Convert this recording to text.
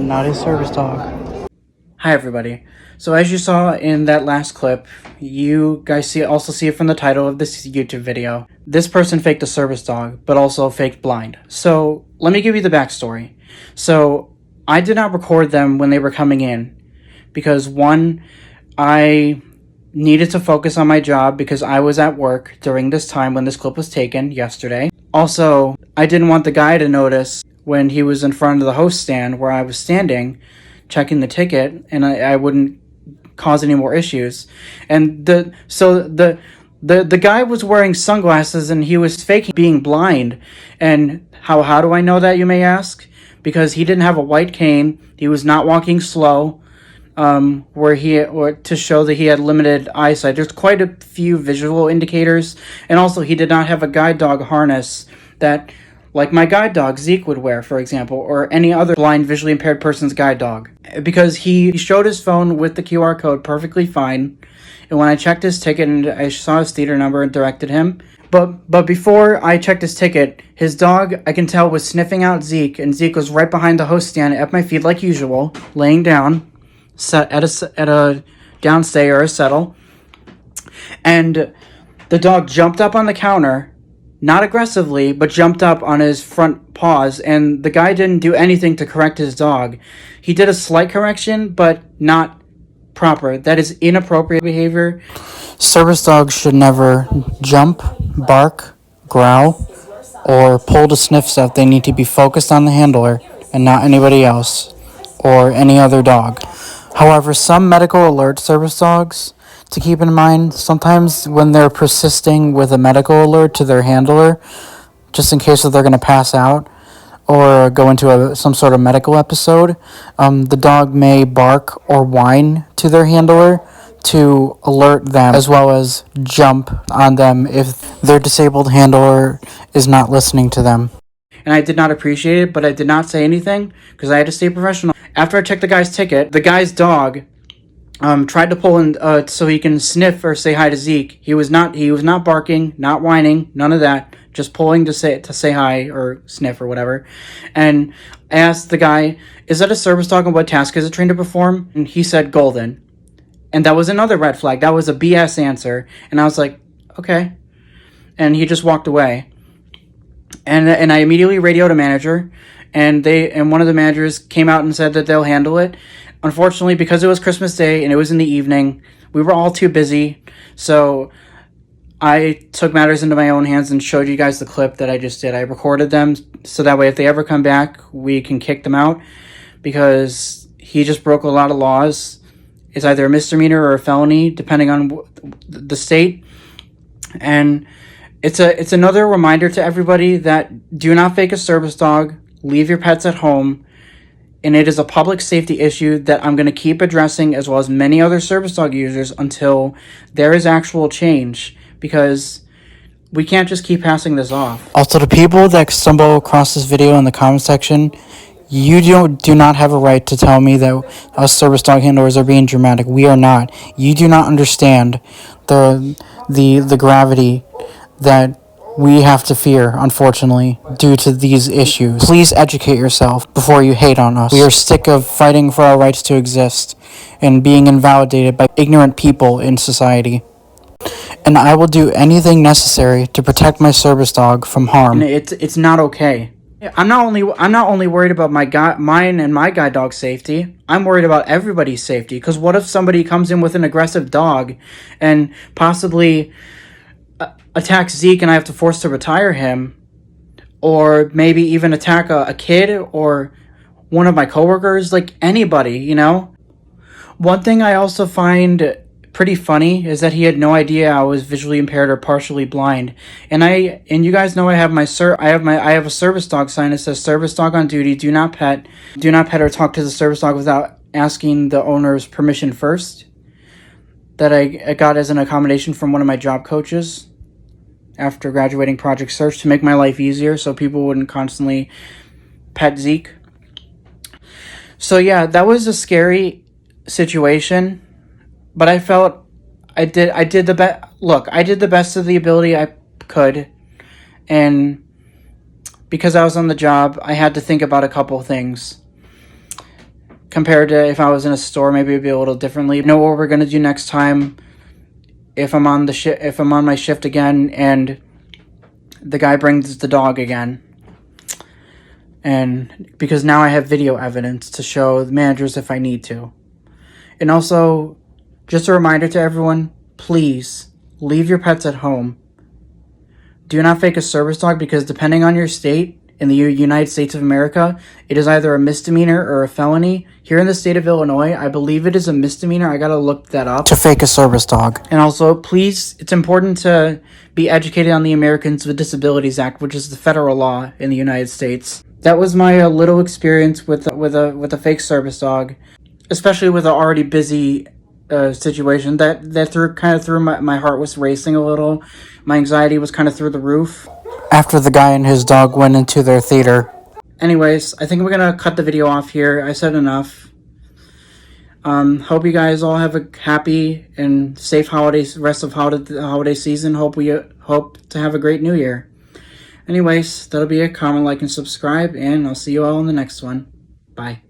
not his service dog. Hi everybody. So as you saw in that last clip, you guys also see it from the title of this YouTube video. This person faked a service dog, but also faked blind. So let me give you the backstory. So I did not record them when they were coming in because one, I needed to focus on my job because I was at work during this time when this clip was taken yesterday. Also, I didn't want the guy to notice when he was in front of the host stand where I was standing checking the ticket, and I wouldn't cause any more issues. And the guy was wearing sunglasses and he was faking being blind. And how do I know that, you may ask? Because he didn't have a white cane. He was not walking slow, to show that he had limited eyesight. There's quite a few visual indicators, and also he did not have a guide dog harness that, like my guide dog Zeke would wear, for example, or any other blind, visually impaired person's guide dog. Because he showed his phone with the QR code perfectly fine, and when I checked his ticket and I saw his theater number and directed him, but before I checked his ticket, his dog, I can tell, was sniffing out Zeke, and Zeke was right behind the host stand at my feet like usual, laying down, set at a downstay or a settle, and the dog jumped up on the counter, not aggressively, but jumped up on his front paws, and the guy didn't do anything to correct his dog. He did a slight correction, but not proper. That is inappropriate behavior. Service dogs should never jump, bark, growl, or pull to sniff stuff. They need to be focused on the handler and not anybody else or any other dog. However, some medical alert service dogs, to keep in mind, sometimes when they're persisting with a medical alert to their handler, just in case that they're going to pass out or go into some sort of medical episode, the dog may bark or whine to their handler to alert them, as well as jump on them if their disabled handler is not listening to them. And I did not appreciate it, but I did not say anything because I had to stay professional. After I checked the guy's ticket, the guy's dog tried to pull in so he can sniff or say hi to Zeke. He was not barking, not whining, none of that. Just pulling to say hi or sniff or whatever. And I asked the guy, "Is that a service dog and what task is it trained to perform?" And he said golden. And that was another red flag. That was a BS answer. And I was like, okay. And he just walked away. And I immediately radioed a manager, and one of the managers came out and said that they'll handle it. Unfortunately, because it was Christmas Day and it was in the evening, we were all too busy. So I took matters into my own hands and showed you guys the clip that I just did. I recorded them so that way if they ever come back, we can kick them out, because he just broke a lot of laws. It's either a misdemeanor or a felony, depending on the state. And it's another reminder to everybody that do not fake a service dog. Leave your pets at home. And it is a public safety issue that I'm going to keep addressing, as well as many other service dog users, until there is actual change, because we can't just keep passing this off. Also, to people that stumble across this video in the comment section, you do not have a right to tell me that us service dog handlers are being dramatic. We are not. You do not understand the gravity that we have to fear, unfortunately, due to these issues. Please educate yourself before you hate on us. We are sick of fighting for our rights to exist and being invalidated by ignorant people in society. And I will do anything necessary to protect my service dog from harm. And it's not okay. I'm not only worried about mine and my guide dog safety. I'm worried about everybody's safety. Because what if somebody comes in with an aggressive dog and possibly attacks Zeke and I have to force to retire him, or maybe even attack a kid or one of my coworkers, like anybody, you know? One thing I also find pretty funny is that he had no idea I was visually impaired or partially blind. And you guys know I have a service dog sign that says service dog on duty, do not pet or talk to the service dog without asking the owner's permission first. That I got as an accommodation from one of my job coaches after graduating Project Search to make my life easier so people wouldn't constantly pet Zeke. So yeah, that was a scary situation, but I felt I did the best. Look, I did the best of the ability I could, and because I was on the job, I had to think about a couple things. compared to if I was in a store. Maybe it'd be a little differently. Know what we're gonna do next time if I'm on my shift again and the guy brings the dog again. And because now I have video evidence to show the managers if I need to. And also, just a reminder to everyone, please leave your pets at home. Do not fake a service dog, because depending on your state, in the United States of America, it is either a misdemeanor or a felony. Here in the state of Illinois, I believe it is a misdemeanor. I gotta look that up. To fake a service dog. And also, please, it's important to be educated on the Americans with Disabilities Act, which is the federal law in the United States. That was my little experience with a fake service dog, especially with an already busy situation. That threw my heart was racing a little. My anxiety was kind of through the roof after the guy and his dog went into their theater. Anyways, I think we're gonna cut the video off here. I said enough. Hope you guys all have a happy and safe rest of the holiday season. Hope to have a great new year. Anyways, that'll be it. Comment, like, and subscribe, and I'll see you all in the next one. Bye.